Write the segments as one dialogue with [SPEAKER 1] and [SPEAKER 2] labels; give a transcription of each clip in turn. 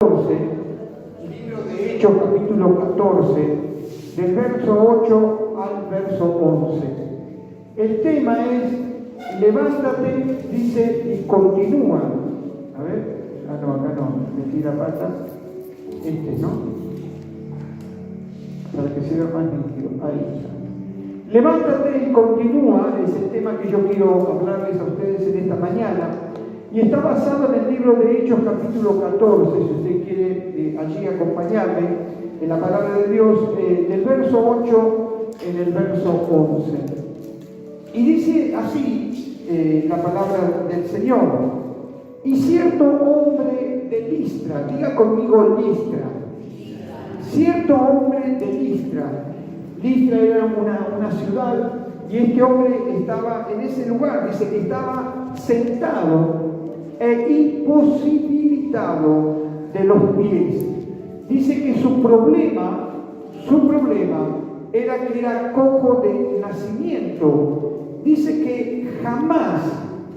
[SPEAKER 1] 14, libro de Hechos capítulo 14, del verso 8 al verso 11. El tema es, levántate, dice, y continúa. A ver, acá no, metí la pata, ¿no? Para que se vea más nítido, ahí está. Levántate y continúa, es el tema que yo quiero hablarles a ustedes en esta mañana. Y está basado en el libro de Hechos capítulo 14, si usted quiere allí acompañarme, en la palabra de Dios, del verso 8 en el verso 11. Y dice así la palabra del Señor: y cierto hombre de Listra, diga conmigo Listra, cierto hombre de Listra. Listra era una ciudad y este hombre estaba en ese lugar, dice que estaba sentado e imposibilitado de los pies. Dice que su problema era que era cojo de nacimiento. Dice que jamás,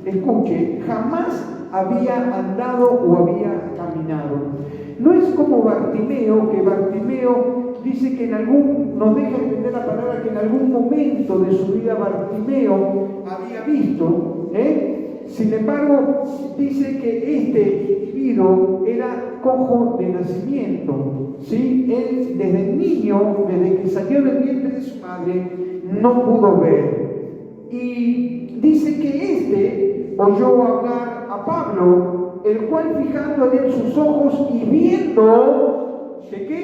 [SPEAKER 1] escuche, jamás había andado o había caminado. No es como Bartimeo, que Bartimeo dice que nos deja entender la palabra que en algún momento de su vida Bartimeo había visto, Sin embargo, dice que este individuo era cojo de nacimiento, ¿sí? Él desde niño, desde que salió del vientre de su madre, no pudo ver. Y dice que oyó hablar a Pablo, el cual fijando en él sus ojos y viendo, ¿de qué?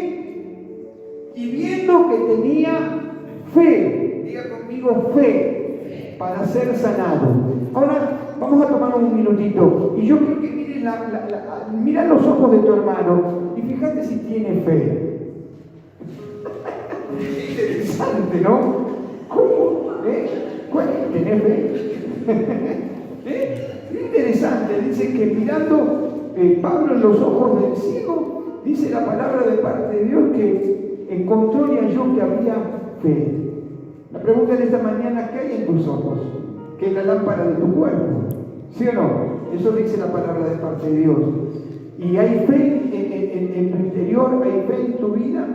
[SPEAKER 1] Y viendo que tenía fe, diga conmigo fe, para ser sanado. Ahora, vamos a tomar un minutito y yo quiero que mires mira los ojos de tu hermano y fíjate si tiene fe. Interesante, ¿no? ¿Cómo? ¿Tenés fe? Interesante, dice que mirando Pablo en los ojos del ciego, dice la palabra de parte de Dios que encontró y halló que había fe. La pregunta de esta mañana: ¿qué hay en tus ojos? Que es la lámpara de tu cuerpo, ¿sí o no? Eso dice la palabra de parte de Dios. Y hay fe en tu interior, hay fe en tu vida.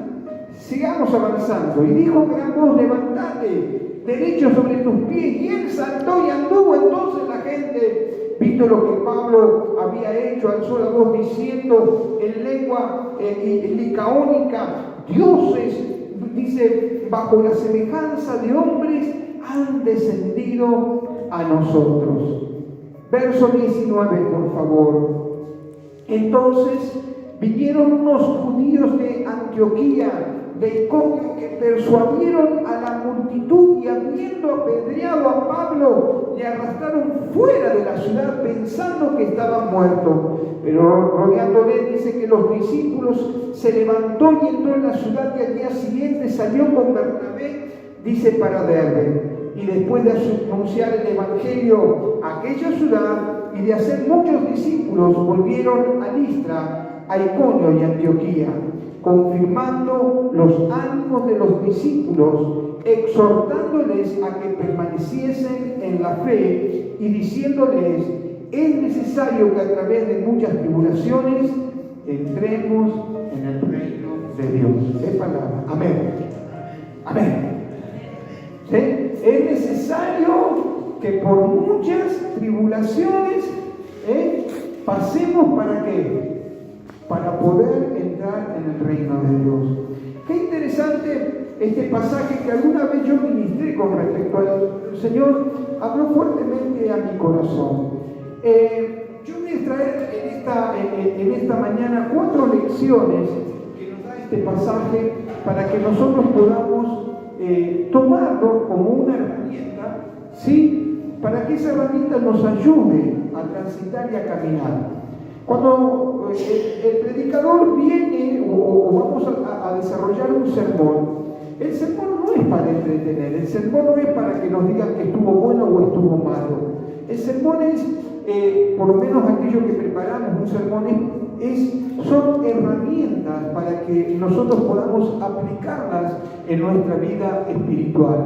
[SPEAKER 1] Sigamos avanzando. Y dijo gran voz: levantate derecho sobre tus pies. Y él saltó y anduvo. Entonces la gente, visto lo que Pablo había hecho, alzó la voz diciendo en lengua licaónica: dioses, dice, bajo la semejanza de hombres han descendido a nosotros. Verso 19, por favor. Entonces vinieron unos judíos de Antioquía, de Iconio, que persuadieron a la multitud y habiendo apedreado a Pablo, le arrastraron fuera de la ciudad pensando que estaba muerto. Pero rodeándole, dice que los discípulos se levantó y entró en la ciudad, y al día siguiente salió con Bernabé, dice, para Derbe. Y después de anunciar el evangelio a aquella ciudad y de hacer muchos discípulos, volvieron a Listra, a Iconio y Antioquía, confirmando los ánimos de los discípulos, exhortándoles a que permaneciesen en la fe y diciéndoles: es necesario que a través de muchas tribulaciones entremos en el reino de Dios. Es palabra. Amén. Amén. ¿Sí? Es necesario que por muchas tribulaciones pasemos, ¿para qué? Para poder entrar en el reino de Dios. Qué interesante este pasaje que alguna vez yo ministré con respecto al Señor, habló fuertemente a mi corazón. Yo voy a traer en esta mañana 4 lecciones que nos da este pasaje para que nosotros podamos tomarlo como una herramienta, ¿sí? Para que esa herramienta nos ayude a transitar y a caminar. Cuando el predicador viene o vamos a desarrollar un sermón, el sermón no es para entretener, el sermón no es para que nos digan que estuvo bueno o estuvo malo. El sermón es, por lo menos aquello que preparamos, un sermón son herramientas para que nosotros podamos aplicarlas en nuestra vida espiritual.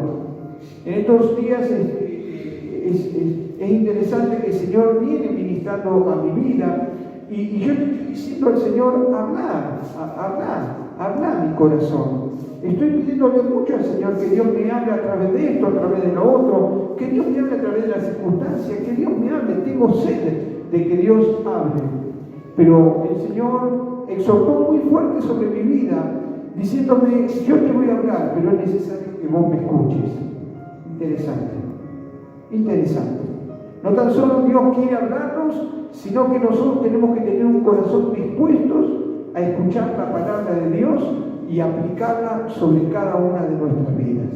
[SPEAKER 1] En estos días es interesante que el Señor viene ministrando a mi vida Y yo le estoy diciendo al Señor, habla mi corazón. Estoy pidiéndole mucho al Señor que Dios me hable a través de esto, a través de lo otro, que Dios me hable a través de las circunstancias, que Dios me hable. Tengo sed de que Dios hable. Pero el Señor exhortó muy fuerte sobre mi vida, diciéndome, yo te voy a hablar, pero es necesario que vos me escuches. Interesante. No tan solo Dios quiere hablarnos, sino que nosotros tenemos que tener un corazón dispuestos a escuchar la palabra de Dios y aplicarla sobre cada una de nuestras vidas.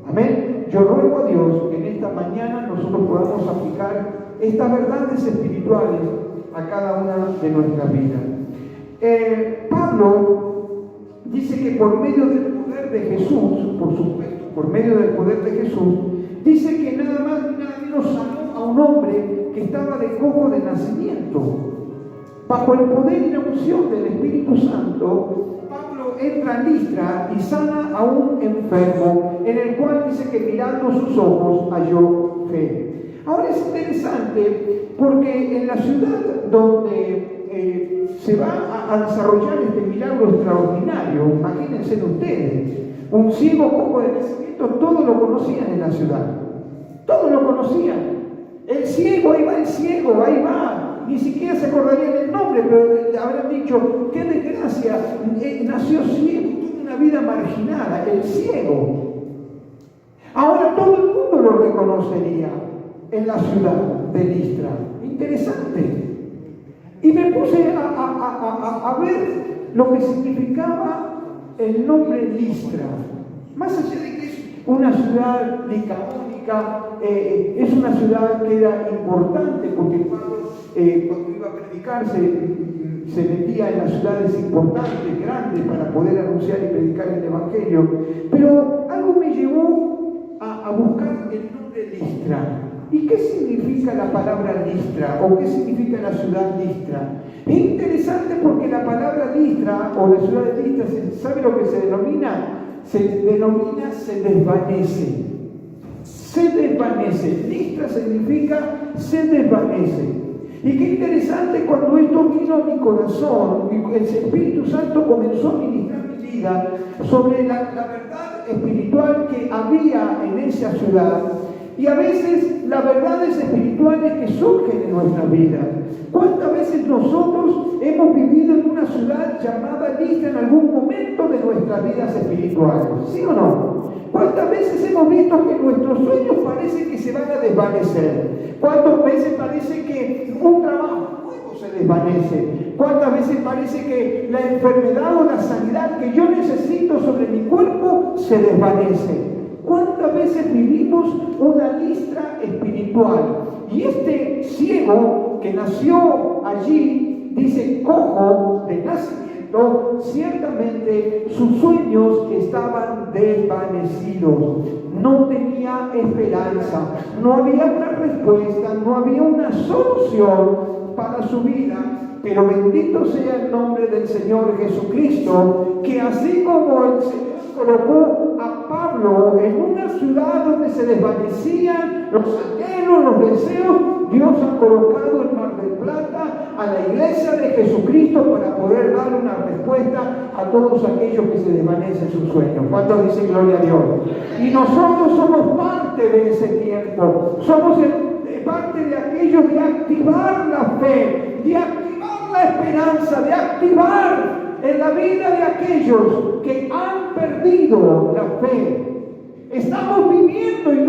[SPEAKER 1] Amén. Yo ruego a Dios que en esta mañana nosotros podamos aplicar estas verdades espirituales a cada una de nuestras vidas. Pablo dice que por medio del poder de Jesús, por supuesto, por medio del poder de Jesús, dice que nada más ni nada menos sanó a un hombre que estaba de cojo de nacimiento. Bajo el poder y la unción del Espíritu Santo, Pablo entra en Listra y sana a un enfermo, en el cual dice que mirando sus ojos halló fe. Ahora es interesante porque en la ciudad donde se va a desarrollar este milagro extraordinario, imagínense ustedes, un ciego cojo de nacimiento, todos lo conocían en la ciudad, todos lo conocían. El ciego, ahí va, ni siquiera se acordarían el nombre, pero habrán dicho, qué desgracia, nació ciego, tuvo una vida marginada, el ciego. Ahora todo el mundo lo reconocería en la ciudad de Listra. Interesante. Y me puse a ver lo que significaba el nombre Listra. Más allá de que es una ciudad licaónica, es una ciudad que era importante porque Pablo, cuando iba a predicar, se metía en las ciudades importantes, grandes, para poder anunciar y predicar el Evangelio. Pero algo me llevó a buscar el nombre Listra. ¿Y qué significa la palabra Listra? ¿O qué significa la ciudad Listra? Es interesante porque la palabra Listra, o la ciudad de Listra, ¿sabe lo que se denomina? Se desvanece. Se desvanece. Listra significa se desvanece. Y qué interesante cuando esto vino a mi corazón, el Espíritu Santo comenzó a ministrar mi vida sobre la verdad espiritual que había en esa ciudad. Y a veces las verdades espirituales que surgen en nuestra vida. ¿Cuántas veces nosotros hemos vivido en una ciudad llamada Listra en algún momento de nuestras vidas espirituales? ¿Sí o no? ¿Cuántas veces hemos visto que nuestros sueños parecen que se van a desvanecer? ¿Cuántas veces parece que un trabajo nuevo se desvanece? ¿Cuántas veces parece que la enfermedad o la sanidad que yo necesito sobre mi cuerpo se desvanece? ¿Cuántas veces vivimos una Listra espiritual? Y este ciego que nació allí, dice cojo de nacimiento, ciertamente sus sueños estaban desvanecidos. No tenía esperanza, no había una respuesta, no había una solución para su vida. Pero bendito sea el nombre del Señor Jesucristo, que así como el Señor colocó a Pablo en una ciudad donde se desvanecían los anhelos, los deseos, Dios ha colocado en Mar del Plata a la iglesia de Jesucristo para poder dar una respuesta a todos aquellos que se desvanecen sus sueños. ¿Cuántos dicen gloria a Dios? Y nosotros somos parte de ese tiempo, somos parte de aquellos de activar la fe, de activar la esperanza, de activar en la vida de aquellos que han perdido la fe. Estamos viviendo, y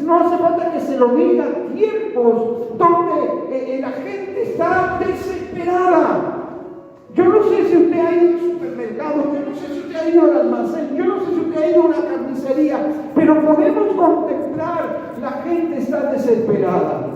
[SPEAKER 1] no hace falta que se lo diga, tiempos donde la gente está desesperada. Yo no sé si usted ha ido al supermercado, yo no sé si usted ha ido al almacén, yo no sé si usted ha ido a una carnicería, pero podemos contemplar, la gente está desesperada.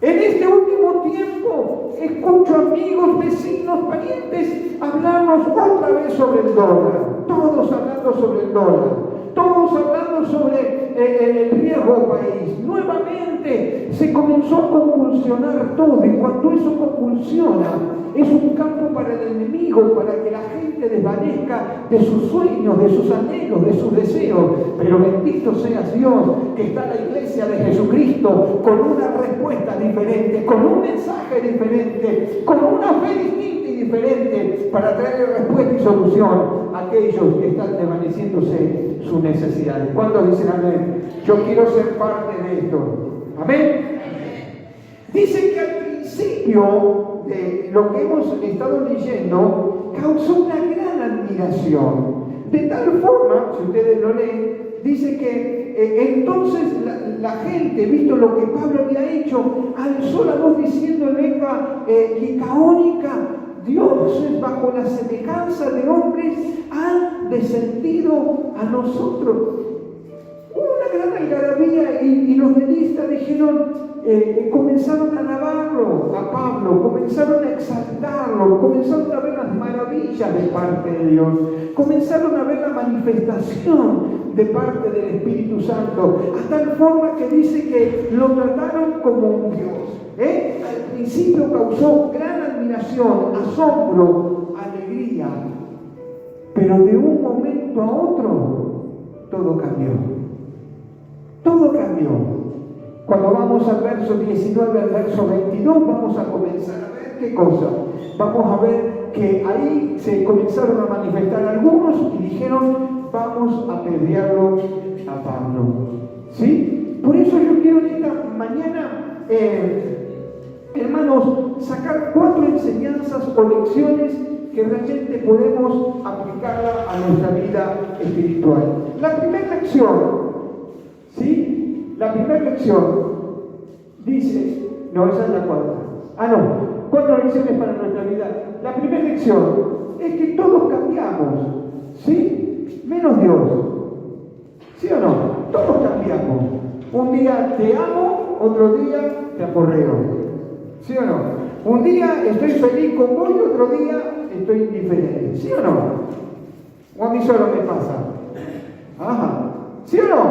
[SPEAKER 1] En este último tiempo escucho amigos, vecinos, parientes hablarnos otra vez sobre el dólar. Todos hablando sobre el dólar. Todos hablando sobre el riesgo país. Nuevamente se comenzó a convulsionar todo. Y cuando eso convulsiona, es un campo para el enemigo, para que la gente desvanezca de sus sueños, de sus anhelos, de sus deseos. Pero bendito seas Dios, que está la iglesia de Jesucristo con una respuesta respuestas diferentes, con un mensaje diferente, con una fe distinta y diferente para traer respuesta y solución a aquellos que están desvaneciéndose sus necesidades. ¿Cuántos dicen amén? Yo quiero ser parte de esto. ¿Amén? Dice que al principio de lo que hemos estado leyendo causó una gran admiración. De tal forma, si ustedes lo leen, dice que entonces la gente, visto lo que Pablo había hecho, alzó la voz diciendo en lengua licaónica: dioses bajo la semejanza de hombres han descendido a nosotros. Hubo una gran algarabía y los delistas dijeron, comenzaron a alabarlo a Pablo, comenzaron a exaltarlo, comenzaron a ver las maravillas de parte de Dios, comenzaron a ver la manifestación de parte del Espíritu Santo, a tal forma que dice que lo trataron como un Dios. Al principio causó gran admiración, asombro, alegría, pero de un momento a otro todo cambió. Todo cambió. Cuando vamos al verso 19 al verso 22 vamos a comenzar a ver qué cosa. Vamos a ver que ahí se comenzaron a manifestar algunos y dijeron: vamos a apedrearlo a Pablo. ¿Sí? Por eso yo quiero en esta mañana, hermanos, sacar 4 enseñanzas o lecciones que realmente podemos aplicarla a nuestra vida espiritual. La primera lección, ¿sí? La primera lección dice, no, esa es la 4. 4 lecciones para nuestra vida. La primera lección es que todos cambiamos, ¿sí? Menos Dios. ¿Sí o no? Todos cambiamos. Un día te amo, otro día te aporreo. ¿Sí o no? Un día estoy feliz con vos y otro día estoy indiferente. ¿Sí o no? O a mí solo me pasa. Ajá. ¿Sí o no?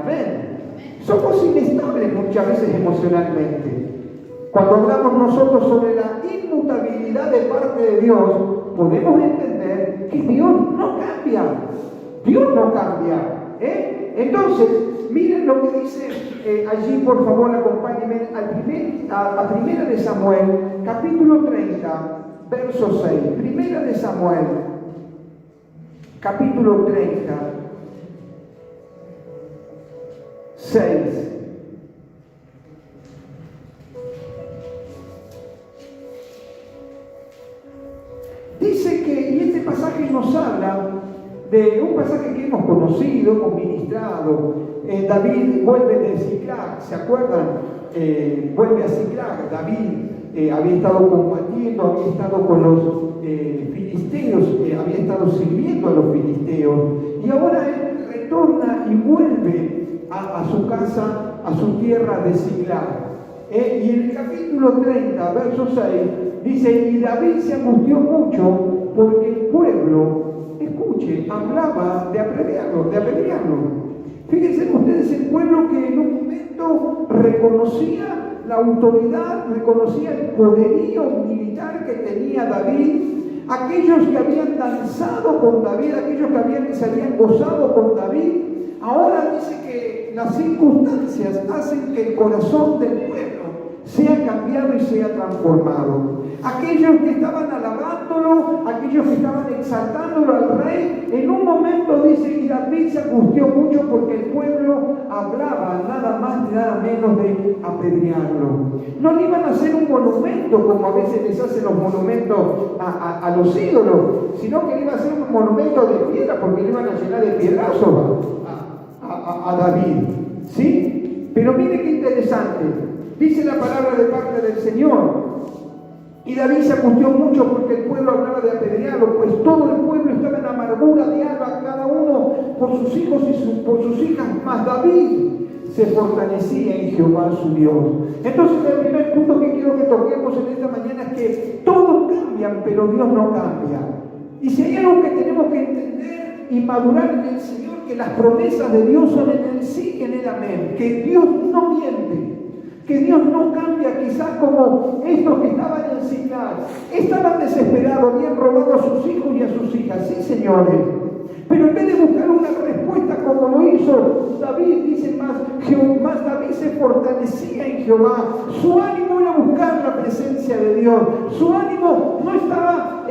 [SPEAKER 1] Amén. Somos inestables muchas veces emocionalmente. Cuando hablamos nosotros sobre la inmutabilidad de parte de Dios, podemos entender que Dios no cambia. Dios no cambia. Entonces, miren lo que dice allí, por favor, acompáñenme a Primera de Samuel, capítulo 30, verso 6. Primera de Samuel, capítulo 30. 6. Dice que, y este pasaje nos habla de un pasaje que hemos conocido, hemos ministrado. David vuelve de Ziklag, ¿se acuerdan? Vuelve a Ziklag. David había estado combatiendo, había estado con los filisteos, había estado sirviendo a los filisteos, y ahora él retorna y vuelve a su casa, a su tierra de Ziklag. Y en el capítulo 30, verso 6, dice: y David se angustió mucho porque el pueblo, escuche, hablaba de apedrearlo. Fíjense ustedes, el pueblo que en un momento reconocía la autoridad, reconocía el poderío militar que tenía David, aquellos que habían danzado con David, aquellos que se habían gozado con David. Ahora dice que las circunstancias hacen que el corazón del pueblo sea cambiado y sea transformado. Aquellos que estaban alabándolo, aquellos que estaban exaltándolo al rey, en un momento dice que David se angustió mucho porque el pueblo hablaba nada más y nada menos de apedrearlo. No le iban a hacer un monumento como a veces les hacen los monumentos a los ídolos, sino que le iba a hacer un monumento de piedra porque le iban a llenar de piedrazos a David. ¿Sí? Pero mire qué interesante. Dice la palabra de parte del Señor: y David se angustió mucho porque el pueblo hablaba de apedrearlo, pues todo el pueblo estaba en amargura de alma, cada uno por sus hijos y por sus hijas, mas David se fortalecía en Jehová su Dios. Entonces, el primer punto que quiero que toquemos en esta mañana es que todos cambian, pero Dios no cambia. Y si hay algo que tenemos que entender y madurar en el Señor, que las promesas de Dios son en el sí y en el amén, que Dios no miente, que Dios no cambia. Quizás como estos que estaban en Ziklag, estaban desesperados, habían robado a sus hijos y a sus hijas, sí, señores, pero en vez de buscar una respuesta como lo hizo David, dice más David se fortalecía en Jehová. Su ánimo era buscar la presencia de Dios. Su ánimo no estaba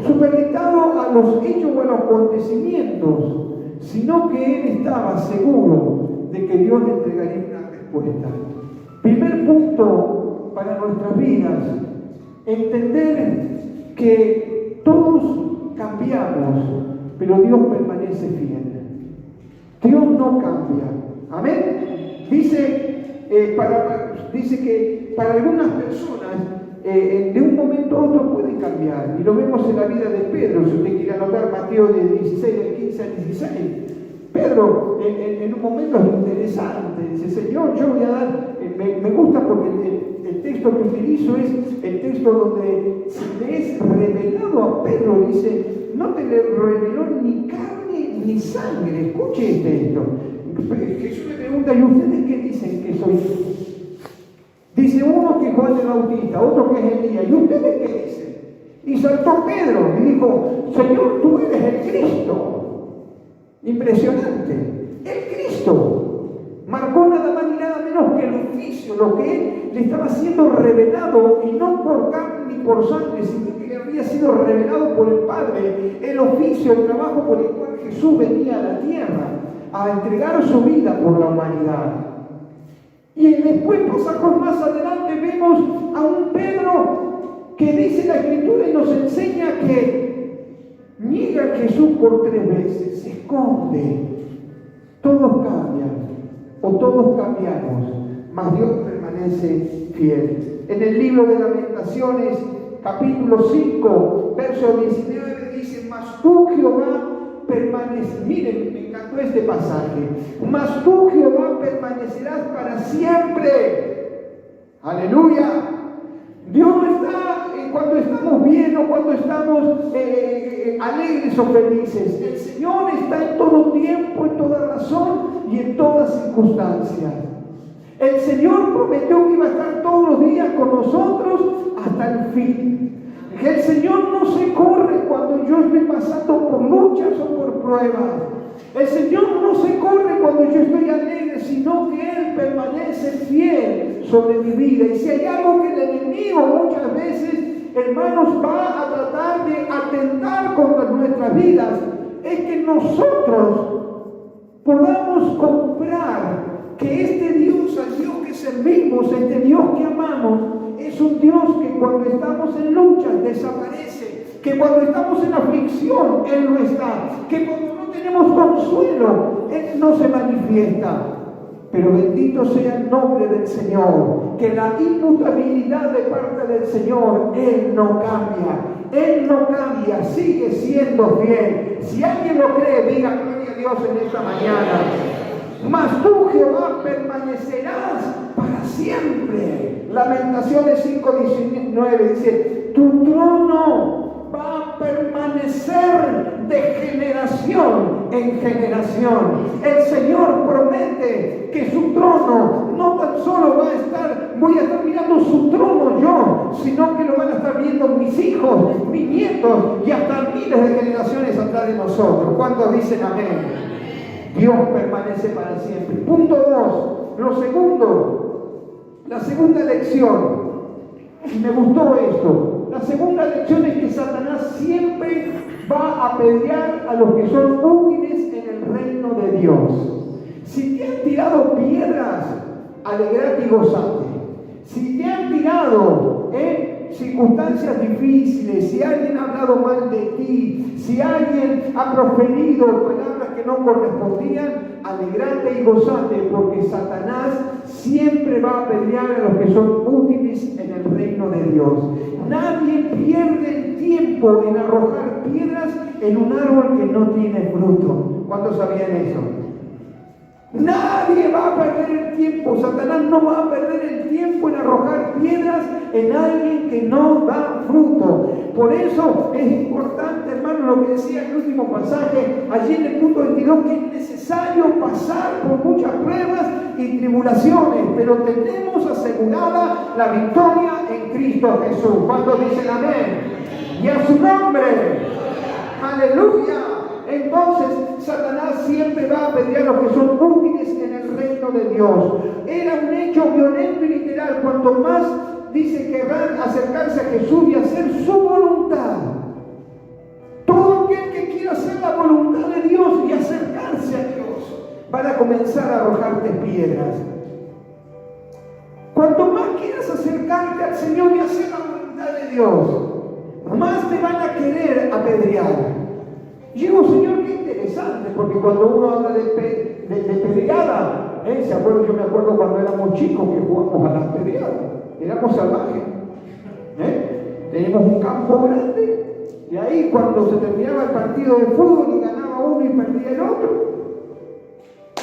[SPEAKER 1] supeditado a los hechos o a los acontecimientos, sino que él estaba seguro de que Dios le entregaría una respuesta. Primer punto para nuestras vidas: entender que todos cambiamos, pero Dios permanece fiel. Dios no cambia. Amén. Dice que para algunas personas de un momento a otro pueden cambiar, y lo vemos en la vida de Pedro. Si usted quiere anotar Mateo de 16, del 15 al 16, Pedro en un momento interesante dice: Señor, yo voy a dar, me gusta porque el texto que utilizo es el texto donde se le es revelado a Pedro. Dice: no te le reveló ni carne ni sangre. Escuche este texto. Jesús le pregunta: ¿y ustedes qué dicen que soy? Dice uno que Juan el Bautista, otro que es Elías. ¿Y ustedes qué dicen? Y saltó Pedro y dijo: Señor, tú eres el Cristo. Impresionante. El Cristo marcó nada más ni nada menos que el oficio, lo que él le estaba siendo revelado, y no por carne ni por sangre, sino que le había sido revelado por el Padre. El oficio, el trabajo por el cual Jesús venía a la tierra a entregar su vida por la humanidad. Y después, pasajos más adelante, vemos a un Pedro que dice la Escritura y nos enseña que niega a Jesús por 3 veces, se esconde. Todos cambian, o todos cambiamos, mas Dios permanece fiel. En el libro de Lamentaciones, capítulo 5, verso 19, dice: mas tú, Jehová, permaneces. Miren, me encantó este pasaje. Mas tú, Jehová, permanecerás para siempre. Aleluya. Dios no está cuando estamos bien o cuando estamos alegres o felices. El Señor está en todo tiempo, en toda razón y en todas circunstancias. El Señor prometió que iba a estar todos los días con nosotros hasta el fin. El Señor no se corre cuando yo estoy pasando por luchas o por pruebas. El Señor no se corre cuando yo estoy alegre, sino que Él permanece fiel sobre mi vida. Y si hay algo que el enemigo muchas veces, hermanos, va a tratar de atentar contra nuestras vidas, es que nosotros podamos comprar que este Dios, al Dios que servimos, este Dios que amamos, es un Dios que cuando estamos en lucha desaparece, que cuando estamos en aflicción Él no está, que cuando no tenemos consuelo Él no se manifiesta. Pero bendito sea el nombre del Señor, que la inmutabilidad de parte del Señor, Él no cambia. Él no cambia, sigue siendo fiel. Si alguien lo cree, diga gloria a Dios en esta mañana. Mas tú, Jehová, permanecerás para siempre. Lamentaciones 5:19 dice: tu trono va a permanecer de generación en generación. El Señor promete que su trono no tan solo voy a estar mirando su trono yo, sino que lo van a estar viendo mis hijos, mis nietos y hasta miles de generaciones atrás de nosotros. ¿Cuántos dicen amén? Dios permanece para siempre. Punto 2. La segunda lección, y me gustó esto. La segunda lección es que Satanás siempre va a apedrear a los que son útiles en el reino de Dios. Si te han tirado piedras, alegrate y gozate. Si te han tirado circunstancias difíciles, si alguien ha hablado mal de ti, si alguien ha proferido palabras que no correspondían, alegrate y gozate, porque Satanás siempre va a apedrear a los que son útiles en el reino de Dios. Nadie pierde el tiempo en arrojar piedras en un árbol que no tiene fruto. ¿Cuántos sabían eso? Nadie va a perder el tiempo. Satanás no va a perder el tiempo en arrojar piedras en alguien que no da fruto. Por eso es importante, hermano, lo que decía el último pasaje, allí en el punto 22, que es necesario pasar por muchas pruebas y tribulaciones, pero tenemos asegurada la victoria en Cristo Jesús. ¿Cuántos dicen amén? Y a su nombre, aleluya. entonces Satanás siempre va a apedrear a los que son útiles en el reino de Dios. Era un hecho violento y literal. Cuanto más, dice, querrán acercarse a Jesús y hacer su voluntad. Todo aquel que quiera hacer la voluntad de Dios y acercarse a Dios, van a comenzar a arrojarte piedras. Cuanto más quieras acercarte al Señor y hacer la voluntad de Dios, más te van a querer apedrear. Y digo, Señor, qué interesante, porque cuando uno habla de pedreada, yo me acuerdo cuando éramos chicos que jugábamos a las pedreadas, éramos salvajes. Teníamos un campo grande, y ahí cuando se terminaba el partido de fútbol y ganaba uno y perdía el otro,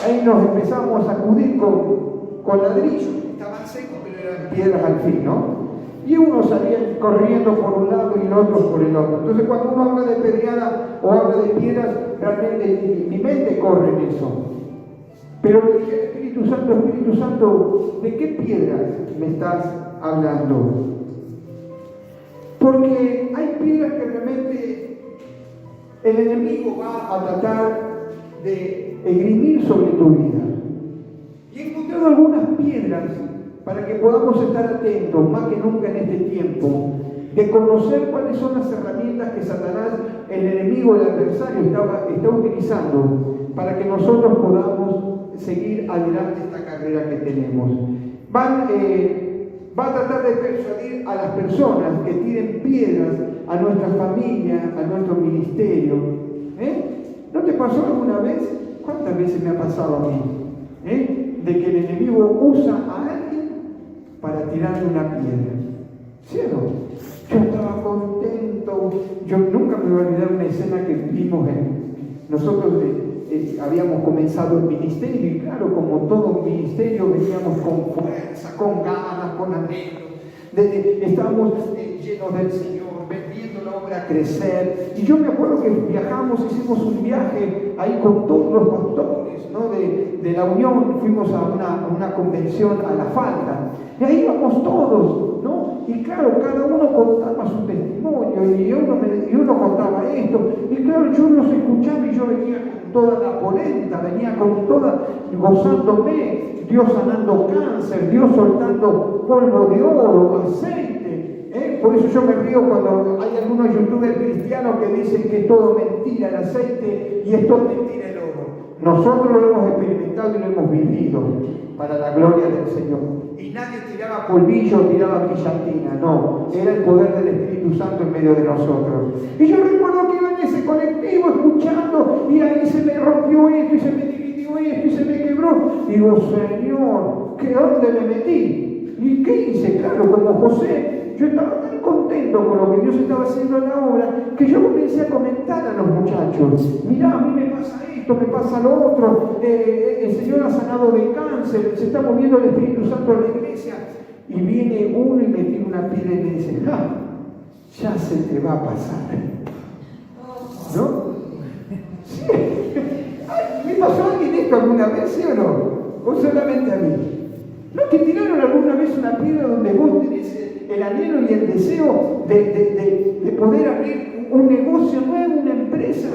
[SPEAKER 1] ahí nos empezamos a sacudir con ladrillos, estaban secos pero eran piedras al fin, ¿no? Y uno salía corriendo por un lado y el otro por el otro. Entonces cuando uno habla de pedreada o habla de piedras, realmente mi mente corre en eso. Pero le dije, Espíritu Santo, ¿de qué piedras me estás hablando? Porque hay piedras que realmente el enemigo va a tratar de esgrimir sobre tu vida. Y he encontrado algunas piedras para que podamos estar atentos, más que nunca en este tiempo, de conocer cuáles son las herramientas que Satanás, el enemigo, el adversario, está utilizando para que nosotros podamos seguir adelante esta carrera que tenemos. Va a tratar de persuadir a las personas que tiren piedras a nuestra familia, a nuestro ministerio. ¿No te pasó alguna vez? ¿Cuántas veces me ha pasado a mí? De que el enemigo usa a alguien para tirarle una piedra. ¿Sí o no? Yo estaba contento. Yo nunca me voy a olvidar una escena que vimos nosotros habíamos comenzado el ministerio y claro, como todo ministerio veníamos con fuerza, con ganas, con anhelo. Estábamos llenos del Señor, viendo la obra crecer. Y yo me acuerdo que viajamos, hicimos un viaje ahí con todos los pastores, ¿no? de la Unión, fuimos a una convención a La Falda. Y ahí íbamos todos, ¿no? Y claro, cada uno contaba su testimonio y uno contaba esto. Y claro, yo los escuchaba y yo venía con toda la polenta, venía con toda, gozándome, Dios sanando cáncer, Dios soltando polvo de oro, aceite. Por eso yo me río cuando hay algunos youtubers cristianos que dicen que es todo mentira el aceite y es todo mentira el oro. Nosotros lo hemos experimentado y lo hemos vivido para la gloria del Señor. Y nadie tiraba polvillo, tiraba brillantina, no. Era el poder del Espíritu Santo en medio de nosotros. Y yo recuerdo que iba en ese colectivo escuchando y ahí se me rompió esto y se me dividió esto y se me quebró. Digo, Señor, ¿dónde me metí? ¿Y qué hice? Claro, como José, yo estaba tan contento con lo que Dios estaba haciendo en la obra que yo comencé a comentar a los muchachos. Mirá, a mí me pasa esto, me pasa lo otro, el Señor ha sanado de cáncer, se está moviendo el Espíritu Santo a la iglesia. Y viene uno y me tira una piedra y me dice, ya se te va a pasar. ¿No? Sí. Ay, ¿me pasó a alguien esto alguna vez, sí o no? ¿O solamente a mí? ¿No te tiraron alguna vez una piedra donde vos tenés el anhelo y el deseo de poder abrir un negocio nuevo, una empresa,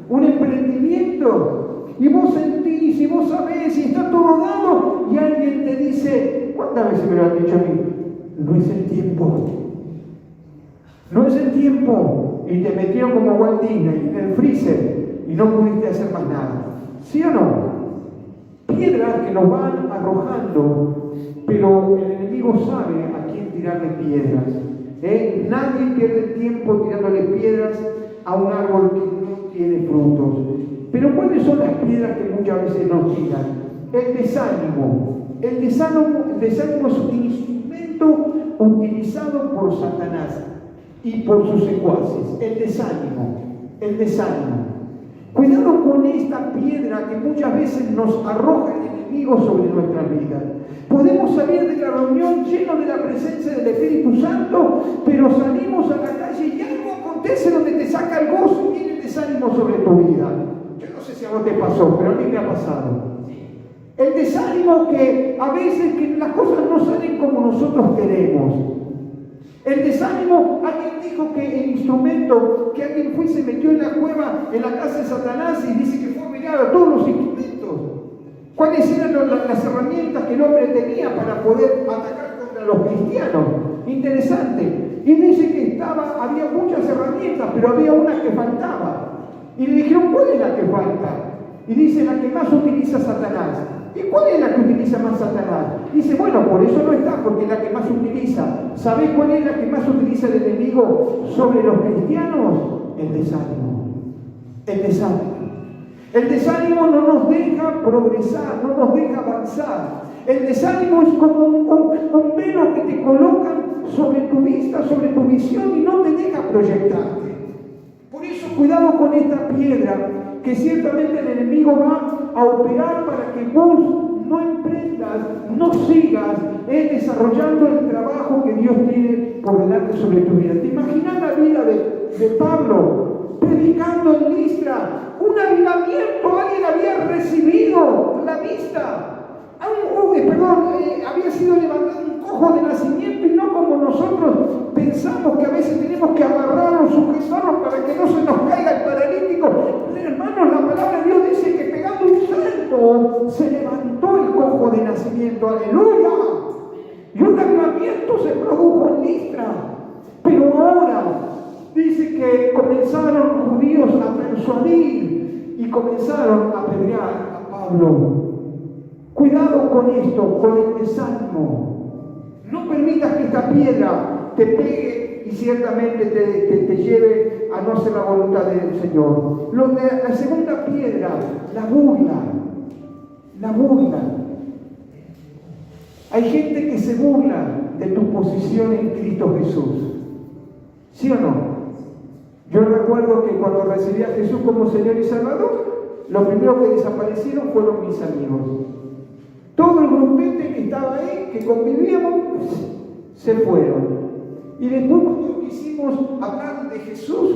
[SPEAKER 1] un emprendimiento? Y vos sentís, y vos sabés, y está todo dado, y alguien te dice, ¿cuántas veces me lo han dicho a mí? No es el tiempo. No es el tiempo. Y te metieron como Walt Disney en el freezer y no pudiste hacer más nada. ¿Sí o no? Piedras que nos van arrojando, pero el enemigo sabe a quién tirarle piedras. Nadie pierde tiempo tirándole piedras a un árbol que no tiene frutos. Pero ¿cuáles son las piedras que muchas veces nos tiran? El desánimo. El desánimo es un instrumento utilizado por Satanás y por sus secuaces. El desánimo. Cuidado con esta piedra que muchas veces nos arroja el enemigo sobre nuestra vida. Podemos salir de la reunión llenos de la presencia del Espíritu Santo, pero salimos a la calle y algo acontece donde te saca el gozo y viene el desánimo sobre tu vida. Yo no sé si a vos te pasó, pero a mí me ha pasado. El desánimo que a veces que las cosas no salen como nosotros queremos. El desánimo, alguien dijo que el instrumento, que alguien fue y se metió en la cueva, en la casa de Satanás, Satanás y dice que fue mirado a todos los instrumentos. ¿Cuáles eran las herramientas que el hombre tenía para poder atacar contra los cristianos? Interesante. Y dice que había muchas herramientas, pero había una que faltaba. Y le dijeron, ¿cuál es la que falta? Y dice, la que más utiliza Satanás. ¿Y cuál es la que utiliza más Satanás? Dice, bueno, por eso no está, porque es la que más utiliza. ¿Sabés cuál es la que más utiliza el enemigo sobre los cristianos? El desánimo. El desánimo. El desánimo no nos deja progresar, no nos deja avanzar. El desánimo es como un velo que te colocan sobre tu vista, sobre tu visión y no te deja proyectarte. Por eso cuidado con esta piedra, que ciertamente el enemigo va a operar para que vos no emprendas, no sigas desarrollando el trabajo que Dios tiene por delante sobre tu vida. ¿Te imaginas la vida de Pablo predicando en Listra? Un avivamiento, alguien había recibido la vista. Había sido levantado un cojo de nacimiento y no como nosotros pensamos que a veces tenemos que agarrarlo, sujetarlo para que no se nos caiga el paralítico. Hermanos, la palabra de Dios dice que pegando un salto se levantó el cojo de nacimiento. ¡Aleluya! Y un avivamiento se produjo en Listra. Pero ahora dice que comenzaron judíos a persuadir y comenzaron a apedrear a Pablo. Cuidado con esto, con el desánimo. No permitas que esta piedra te pegue y ciertamente te lleve a no hacer la voluntad del Señor. La segunda piedra, la burla. La burla. Hay gente que se burla de tu posición en Cristo Jesús. ¿Sí o no? Yo recuerdo que cuando recibí a Jesús como Señor y Salvador, lo primero que desaparecieron fueron mis amigos. Todo el grupete que estaba ahí, que convivíamos, se fueron. Y después cuando quisimos hablar de Jesús,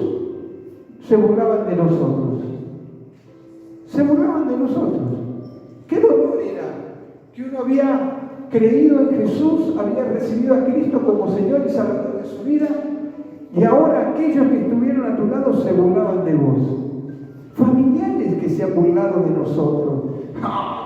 [SPEAKER 1] se burlaban de nosotros. Se burlaban de nosotros. ¿Qué dolor era? Que uno había creído en Jesús, había recibido a Cristo como Señor y Salvador de su vida, y ahora aquellos que estuvieron a tu lado se burlaban de vos. Familiares que se han burlado de nosotros.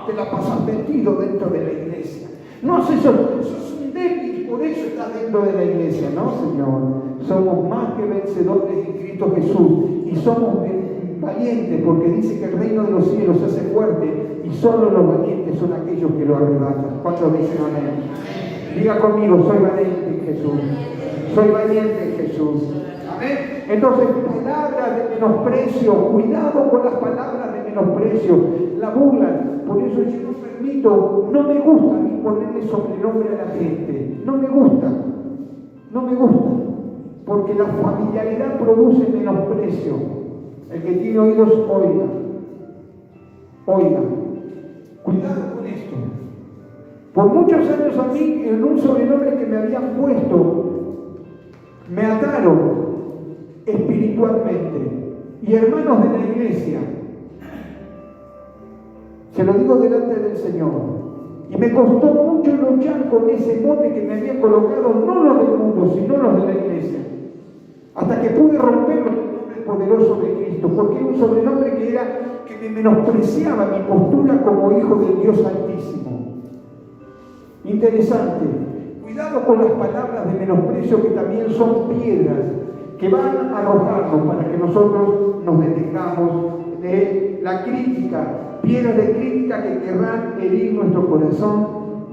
[SPEAKER 1] Te la pasas metido dentro de la iglesia. No, sos un débil, por eso estás dentro de la iglesia. No, Señor. Somos más que vencedores en Cristo Jesús. Y somos valientes, porque dice que el reino de los cielos se hace fuerte y solo los valientes son aquellos que lo arrebatan. ¿Cuántos dicen amén? Diga conmigo, soy valiente en Jesús. Soy valiente en Jesús. Amén. Entonces, palabras de menosprecio, cuidado con las palabras de menosprecio, la burla. Por eso yo no permito, no me gusta a mí ponerle sobrenombre a la gente. No me gusta, porque la familiaridad produce menosprecio. El que tiene oídos, oiga. Cuidado con esto. Por muchos años a mí, en un sobrenombre que me habían puesto, me ataron espiritualmente. Y hermanos de la iglesia, se lo digo delante del Señor, y me costó mucho luchar con ese mote que me habían colocado, no los del mundo, sino los de la iglesia, hasta que pude romperlo en el nombre poderoso de Cristo, porque era un sobrenombre que me menospreciaba mi postura como hijo del Dios Altísimo. Interesante. Cuidado con las palabras de menosprecio, que también son piedras que van a arrojarnos para que nosotros nos detengamos de la crítica, piedras de crítica que querrán herir nuestro corazón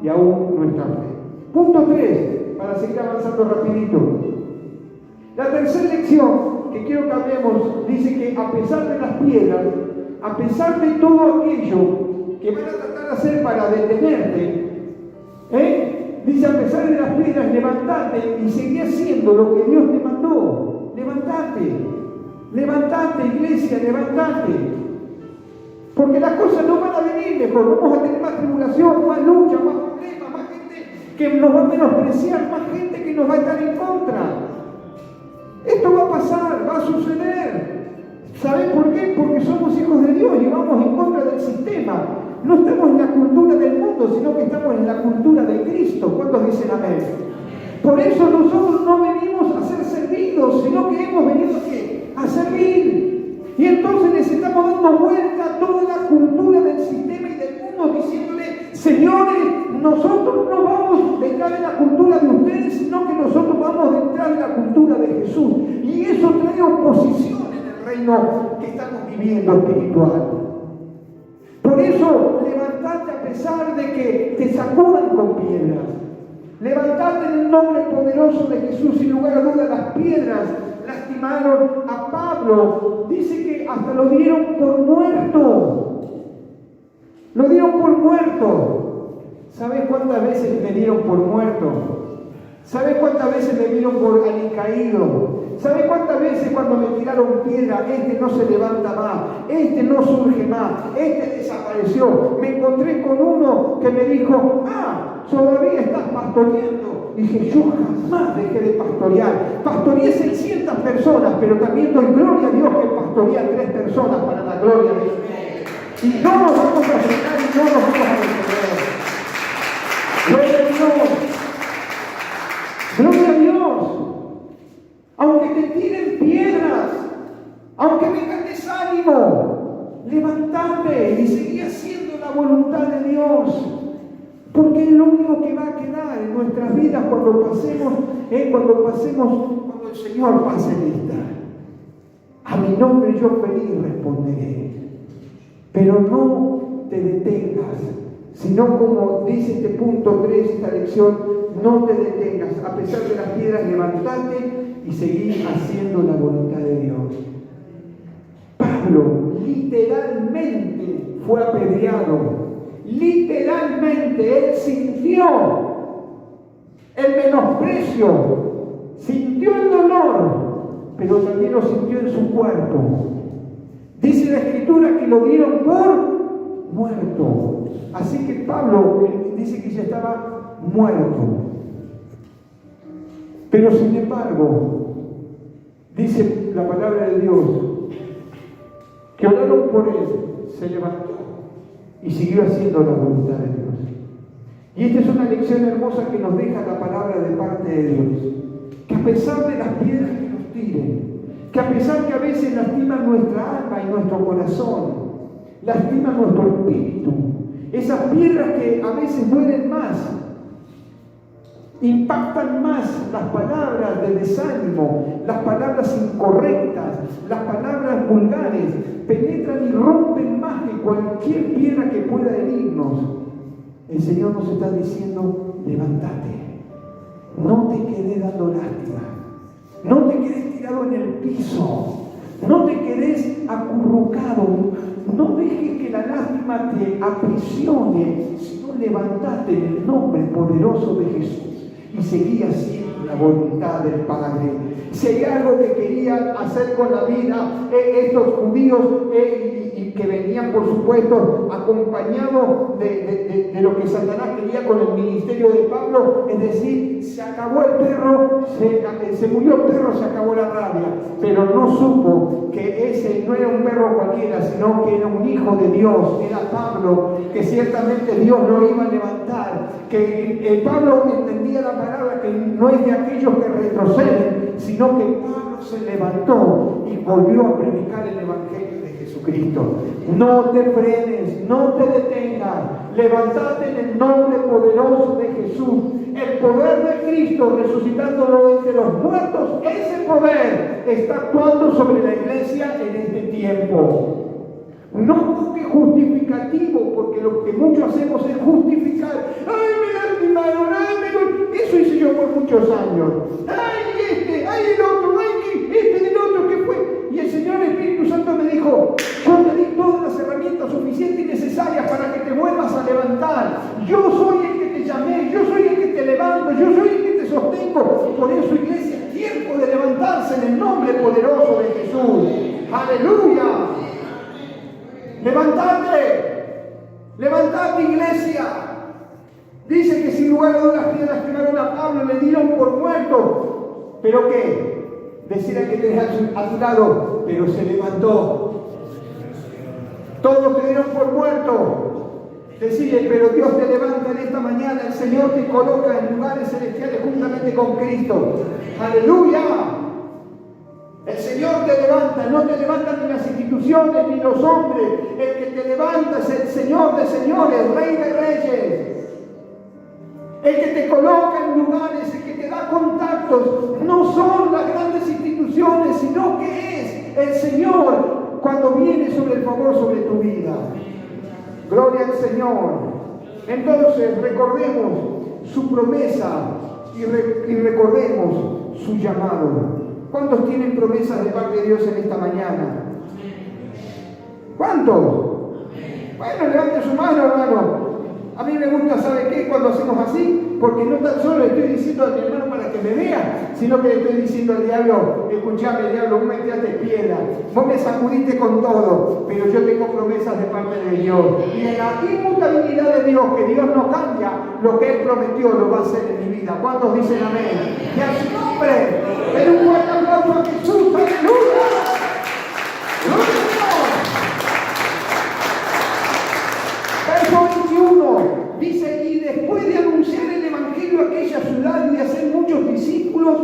[SPEAKER 1] y aún nuestra fe. Punto 3, para seguir avanzando rapidito. La tercera lección que quiero que hablemos dice que a pesar de las piedras, a pesar de todo aquello que van a tratar de hacer para detenerte, dice, a pesar de las piedras, levantate y seguí haciendo lo que Dios te mandó. Levantate, iglesia, levantate. Porque las cosas no van a venir mejor. Vamos a tener más tribulación, más lucha, más problemas, más gente que nos va a menospreciar, más gente que nos va a estar en contra. Esto va a pasar, va a suceder. ¿Sabes por qué? Porque somos hijos de Dios y vamos en contra del sistema. No estamos en la cultura del mundo, sino que estamos en la cultura de Cristo. ¿Cuántos dicen amén? Por eso nosotros no venimos a ser servidos, sino que hemos venido a servir. Y Y entonces les estamos dando vuelta a toda la cultura del sistema y del mundo, diciéndole, señores, nosotros no vamos detrás de la cultura de ustedes, sino que nosotros vamos detrás de la cultura de Jesús. Y eso trae oposición en el reino que estamos viviendo espiritual. Por eso, levantate a pesar de que te sacudan con piedras. Levantate en el nombre poderoso de Jesús. Sin lugar a dudas, las piedras lastimaron a Pablo. Dice que hasta lo dieron por muerto. Lo dieron por muerto. ¿Sabes cuántas veces me dieron por muerto? ¿Sabes cuántas veces me dieron por alicaído? ¿Sabes cuántas veces cuando me tiraron piedra, este no se levanta más, este no surge más, este desapareció? Me encontré con uno que me dijo, ¿todavía estás pastoreando? Dije, yo jamás dejé de pastorear. Pastoreé 600 personas, pero también doy gloria a Dios que pastoreé a 3 personas para la gloria de Dios. Y no nos vamos a frenar y no nos vamos a detener. Gloria a Dios. Gloria a Dios. Aunque te tiren piedras, aunque vengan desánimo, levantate y seguí haciendo la voluntad de Dios. Porque es lo único que va a quedar en nuestras vidas cuando el Señor pase lista. A mi nombre yo feliz responderé. Pero no te detengas, sino como dice este punto 3, esta lección, no te detengas. A pesar de las piedras, levantate y seguir haciendo la voluntad de Dios. Pablo literalmente fue apedreado. Literalmente él sintió el menosprecio, sintió el dolor, pero también lo sintió en su cuerpo. Dice la Escritura que lo dieron por muerto. Así que Pablo dice que ya estaba muerto. Pero sin embargo, dice la palabra de Dios, que oraron por él, se levantó y siguió haciendo la voluntad de Dios. Y esta es una lección hermosa que nos deja la palabra de parte de Dios. Que a pesar de las piedras que nos tiren, que a pesar que a veces lastiman nuestra alma y nuestro corazón, lastiman nuestro espíritu, esas piedras que a veces duelen más, impactan más las palabras de desánimo, las palabras incorrectas, las palabras vulgares, penetran y rompen más que cualquier piedra que pueda herirnos. El Señor nos está diciendo, levántate, no te quedes dando lástima, no te quedes tirado en el piso, no te quedes acurrucado, no dejes que la lástima te aprisione, sino levántate en el nombre poderoso de Jesús y seguí haciendo la voluntad del Padre. Si hay algo que querían hacer con la vida estos judíos y que venían, por supuesto, acompañados de lo que Satanás quería con el ministerio de Pablo, es decir, se acabó el perro, se murió el perro, se acabó la rabia, pero no supo que ese no era un perro cualquiera, sino que era un hijo de Dios, era Pablo, que ciertamente Dios lo iba a levantar, que Pablo entendía la palabra que no es de aquellos que retroceden, sino que Pablo se levantó y volvió a predicar el Evangelio de Jesucristo. No te frenes, no te detengas, levántate en el nombre poderoso de Jesús. El poder de Cristo resucitándolo entre los muertos, ese poder está actuando sobre la iglesia en este tiempo. No busque justificativo, porque lo que muchos hacemos es justificar. ¡Ay, me lastimaron! ¡Ay, eso hice yo por muchos años! ¡Ay, ¡ay, el otro! ¡Ay, del otro! ¿Qué fue? Y el Señor Espíritu Santo me dijo, yo te di todas las herramientas suficientes y necesarias para que te vuelvas a levantar. Yo soy el que te llamé, yo soy el que te levanto, yo soy el que te sostengo. Por eso, iglesia, es tiempo de levantarse en el nombre poderoso de Jesús. ¡Aleluya! Levantate, iglesia. Dice que sin lugar a dudas las piedras quemaron a Pablo, le dieron por muerto. ¿Pero qué? Decir al que tenés a tu lado, pero se levantó. Todos te dieron por muerto. Decirle, pero Dios te levanta en esta mañana, el Señor te coloca en lugares celestiales juntamente con Cristo. ¡Aleluya! El Señor te levanta, no te levanta ni las instituciones instituciones ni los hombres. El que te levanta es el Señor de señores, Rey de reyes. El que te coloca en lugares, el que te da contactos, no son las grandes instituciones, sino que es el Señor cuando viene sobre el favor sobre tu vida. Gloria al Señor. Entonces recordemos su promesa y recordemos su llamado. ¿Cuántos tienen promesas de parte de Dios en esta mañana? ¿Cuántos? Bueno, levante su mano, hermano. A mí me gusta, ¿sabe qué? Cuando hacemos así, porque no tan solo estoy diciendo a mi hermano para que me vea, sino que le estoy diciendo al diablo, escuchame, diablo, vos me tiraste piedra, vos me sacudiste con todo, pero yo tengo promesas de parte de Dios. Y en la inmutabilidad de Dios, que Dios no cambia, lo que Él prometió lo va a hacer en mi vida. ¿Cuántos dicen amén? Y a su nombre, den un fuerte aplauso a Jesús, aleluya. ¡Gloria a Dios! Verso 21 dice, y después de anunciar el Evangelio a aquella ciudad y de hacer muchos discípulos,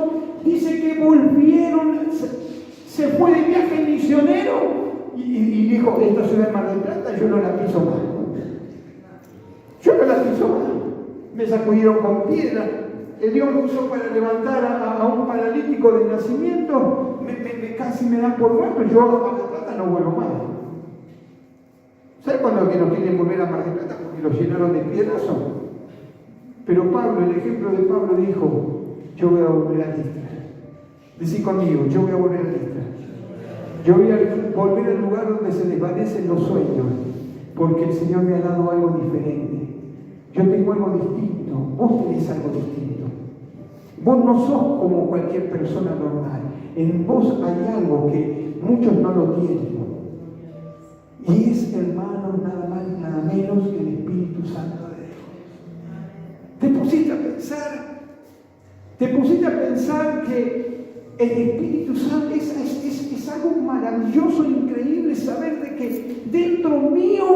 [SPEAKER 1] dice que volvieron, se fue de viaje misionero y dijo, esta ciudad de Mar del Plata yo no la piso más. Yo no la piso más. Me sacudieron con piedra. El Dios me usó para levantar a un paralítico de nacimiento. Casi me dan por muerto. Yo a Mar del Plata no vuelvo más. ¿Sabe cuándo que no quieren volver a Mar del Plata? Porque los llenaron de piedrazos. Pero Pablo, el ejemplo de Pablo dijo, yo voy a volver a Listra. Decí conmigo, yo voy a volver a Listra. Yo voy a volver al lugar donde se desvanecen los sueños, porque el Señor me ha dado algo diferente. Yo tengo algo distinto, vos tenés algo distinto. Vos no sos como cualquier persona normal. En vos hay algo que muchos no lo tienen. Y es, hermano, nada más y nada menos que el Espíritu Santo de Dios. Te pusiste a pensar que el Espíritu Santo es algo maravilloso, increíble saber de que dentro mío,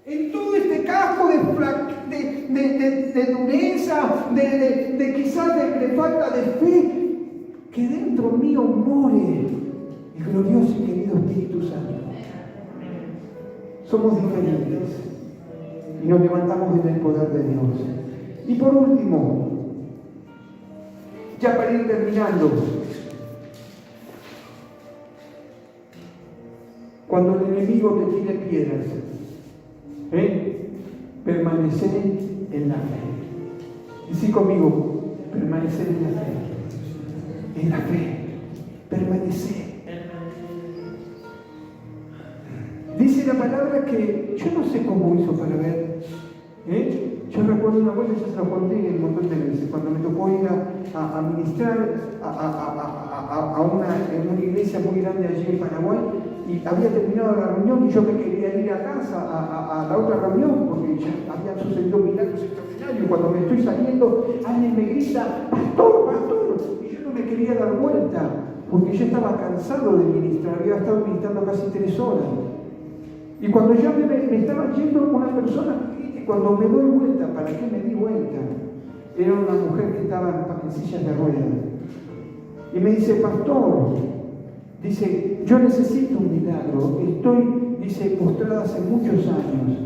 [SPEAKER 1] en todo este campo de dureza, de quizás de falta de fe, que dentro mío more el glorioso y querido Espíritu Santo. Somos diferentes y nos levantamos en el poder de Dios. Y por último, ya para ir terminando, cuando el enemigo te tire piedras, permanecer en la fe. Decí conmigo, permanecer en la fe. En la fe, permanecer. Dice la palabra que yo no sé cómo hizo para ver. Yo recuerdo una vuelta, ya se lo conté un montón de veces, cuando me tocó ir a ministrar en una iglesia muy grande allí en Paraguay, y había terminado la reunión y yo me quería ir a casa a la otra reunión porque ya habían sucedido milagros extraordinarios. Cuando me estoy saliendo, alguien me grita, pastor, pastor, y yo no me quería dar vuelta porque yo estaba cansado de ministrar, había estado ministrando casi 3 horas. Y cuando ya me estaba yendo una persona, y cuando me doy vuelta, ¿para qué me di vuelta? Era una mujer que estaba en sillas de ruedas. Y me dice, pastor, dice, yo necesito un milagro. Estoy, dice, postrada hace muchos años.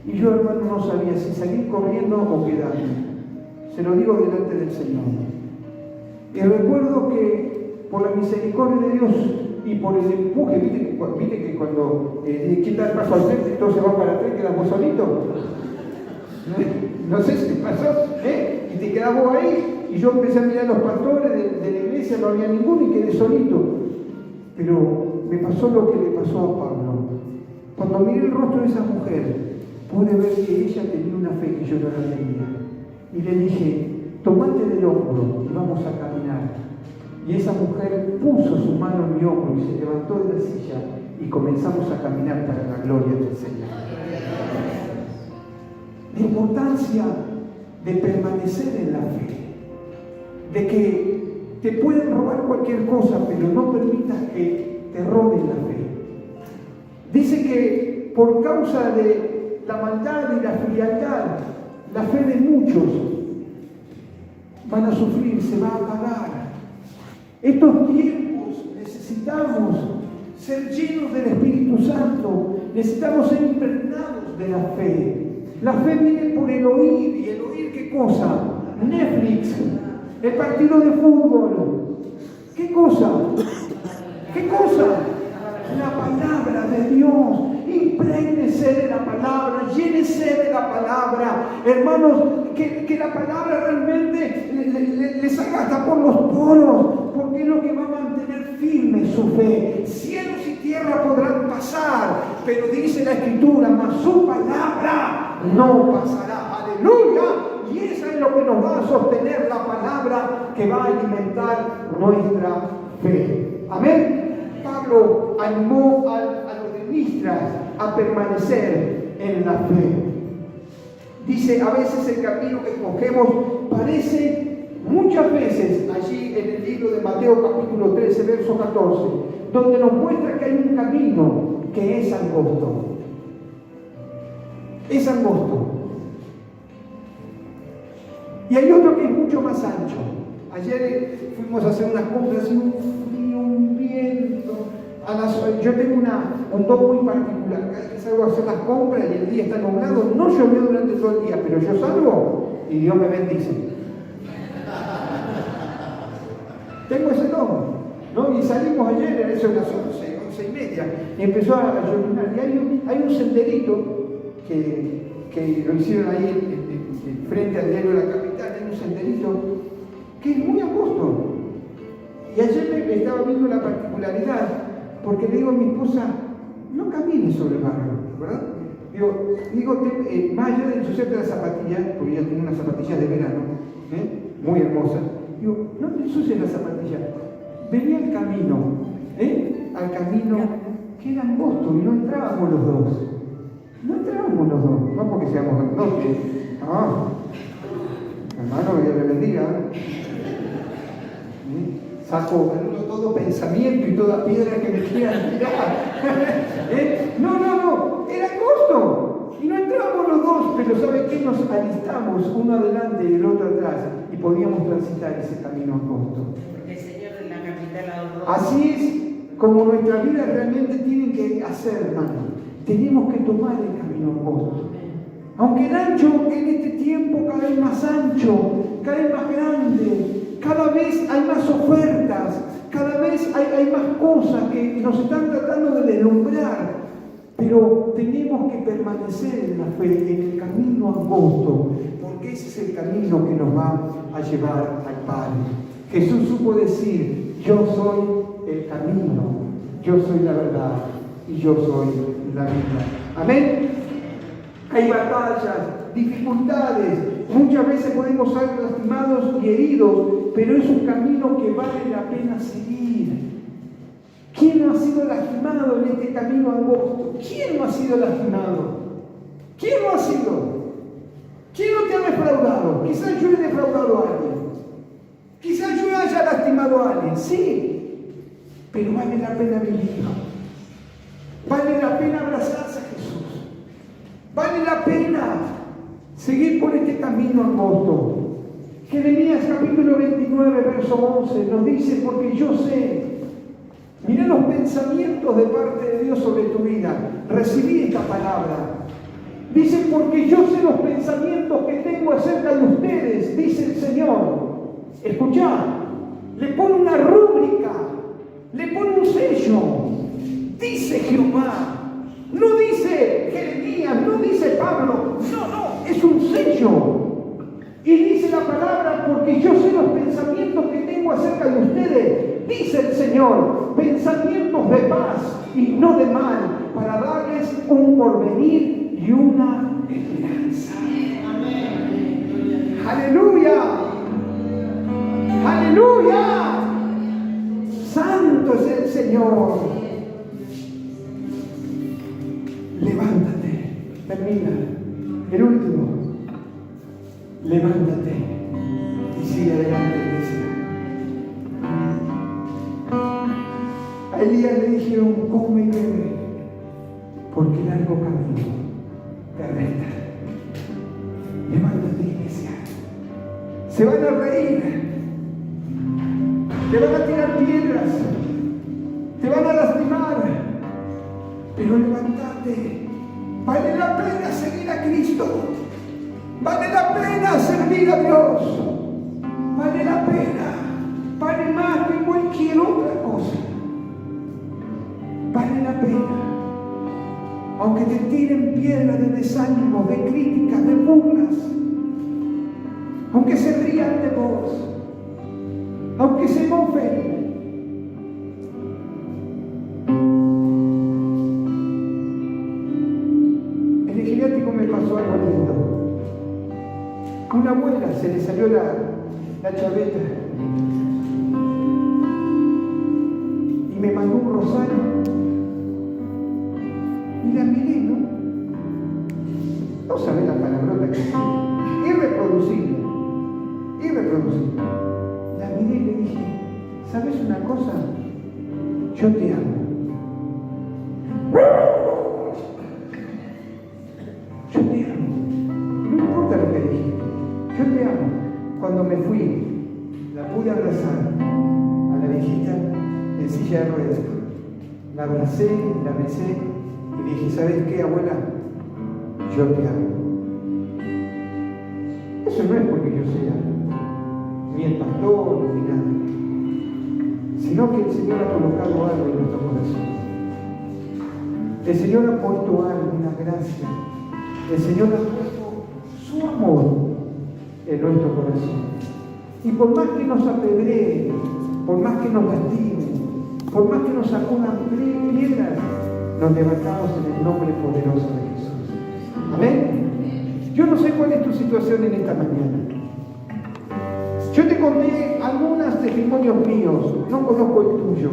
[SPEAKER 1] Y yo, hermano, no sabía si salir corriendo o quedarme. Se lo digo delante del Señor. Y recuerdo que por la misericordia de Dios y por el empuje, viste que cuando quita el paso al frente, todo se va para atrás, quedamos solitos. No sé si pasó, y te quedamos ahí. Y yo empecé a mirar a los pastores de la iglesia, no había ninguno y quedé solito. Pero me pasó lo que le pasó a Pablo. Cuando miré el rostro de esa mujer, pude ver que ella tenía una fe que yo no la tenía. Y le dije, tomate del hombro y vamos a caminar. Y esa mujer puso su mano en mi hombro y se levantó de la silla y comenzamos a caminar para la gloria del Señor. La importancia de permanecer en la fe, de que te pueden robar cualquier cosa, pero no permitas que te roben la fe. Dice que por causa de la maldad y la frialdad, la fe de muchos van a sufrir, se va a apagar. Estos tiempos necesitamos ser llenos escuchando, necesitamos ser impregnados de la fe. La fe viene por el oír, y el oír, ¿qué cosa? Netflix, el partido de fútbol. ¿Qué cosa? ¿Qué cosa? La palabra de Dios. Imprégnese de la palabra, llénese de la palabra. Hermanos, que la palabra realmente les haga hasta por los poros, porque es lo que va a mantener firme su fe. Cielos y tierra podrán pasar, pero dice la Escritura, mas su palabra no pasará. Aleluya. Y eso es lo que nos va a sostener, la palabra que va a alimentar nuestra fe. Amén. Pablo animó a los de Listras a permanecer en la fe. Dice, a veces el camino que escogemos parece, muchas veces, allí en el libro de Mateo capítulo 13, verso 14, donde nos muestra que hay un camino que es angosto. Es angosto. Y hay otro que es mucho más ancho. Ayer fuimos a hacer unas compras y un frío, un viento. Yo tengo un don muy particular. Cada vez que salgo a hacer las compras y el día está nublado, no llovió durante todo el día, pero yo salgo y Dios me bendice. Tengo ese don, ¿no? Y salimos ayer, a eso de las 11:30, y empezó a llover. Y hay un senderito que lo hicieron ahí frente al diario de la capital, hay un senderito que es muy angosto. Y ayer me estaba viendo la particularidad, porque le digo a mi esposa, no camines sobre el barro, ¿verdad? Digo, más allá de ensuciarte las zapatillas, porque ella tiene unas zapatillas de verano, muy hermosas, digo, no te ensucies las zapatillas, vení al camino que era angosto y no entrábamos los dos. No porque seamos angostosos, no. Hermano, que Dios le bendiga. Saco todo pensamiento y toda piedra que me quieran tirar. No, era angosto. Y no entrábamos los dos, pero ¿sabe qué? Nos alistamos uno adelante y el otro atrás y podíamos transitar ese camino angosto.
[SPEAKER 2] Porque el Señor de la capital ahorró.
[SPEAKER 1] Así es como nuestra vida realmente tiene que hacer, hermano. Tenemos que tomar el camino angosto. Aunque el ancho en este tiempo cada vez más ancho, cada vez más grande, cada vez hay más ofertas, cada vez hay más cosas que nos están tratando de deslumbrar, pero tenemos que permanecer en la fe, en el camino angosto, porque ese es el camino que nos va a llevar al Padre. Jesús supo decir, yo soy el camino, yo soy la verdad y yo soy la vida. Amén. Hay batallas, dificultades, muchas veces podemos ser lastimados y heridos, pero es un camino que vale la pena seguir. ¿Quién no ha sido lastimado en este camino angosto? ¿Quién no ha sido lastimado? ¿Quién no ha sido? ¿Quién no te ha defraudado? Quizás yo he defraudado a alguien. Quizás yo haya lastimado a alguien, sí, pero vale la pena vivir. Vale la pena abrazarse a Jesús. Vale la pena seguir por este camino angosto. Jeremías capítulo 29, verso 11 nos dice, porque yo sé, mirá los pensamientos de parte de Dios sobre tu vida. Recibí esta palabra. Dice, porque yo sé los pensamientos que tengo acerca de ustedes, dice el Señor. Escuchá, le pone una rúbrica, le pone un sello. Dice Jehová. No dice Jeremías, no dice Pablo, no, es un sello. Y dice la palabra, porque yo sé los pensamientos que tengo acerca de ustedes, dice el Señor, pensamientos de paz y no de mal, para darles un porvenir y una esperanza. Amén. Aleluya. Aleluya. Santo es el Señor. Levántate, termina, el último, levántate y sigue adelante, iglesia. A Elías le dijeron, come y bebe, porque largo camino te resta. Levántate, iglesia. Se van a reír, te van a tirar piedras, te van a lastimar, Pero levántate. Vale la pena seguir a Cristo. Vale la pena servir a Dios. Vale la pena. Vale más que cualquier otra cosa. Vale la pena. Aunque te tiren piedras de desánimo, de críticas, de burlas, aunque se rían de vos, aunque se mofen, en el geriátrico me pasó algo lindo. A una abuela se le salió la chaveta y me mandó un rosario. Y la miré, ¿no? No sabés la palabrota que es. Irreproducible. Irreproducible. La miré y le dije, ¿sabes una cosa? Yo te amo. Yo te amo. No importa lo que dije. Yo te amo. Cuando me fui, la pude abrazar a la viejita en silla de ruedas. La abracé, la besé. Y dije, ¿sabes qué, abuela? Yo te amo. Eso no es porque yo sea ni el pastor ni nada, sino que el Señor ha colocado algo en nuestro corazón. El Señor ha puesto algo, una gracia. El Señor ha puesto su amor en nuestro corazón. Y por más que nos apedreen, por más que nos lastimen, por más que nos sacudan piedras, nos levantamos en el nombre poderoso de Jesús. Amén. Yo no sé cuál es tu situación en esta mañana. Yo te conté algunos testimonios míos, no conozco el tuyo.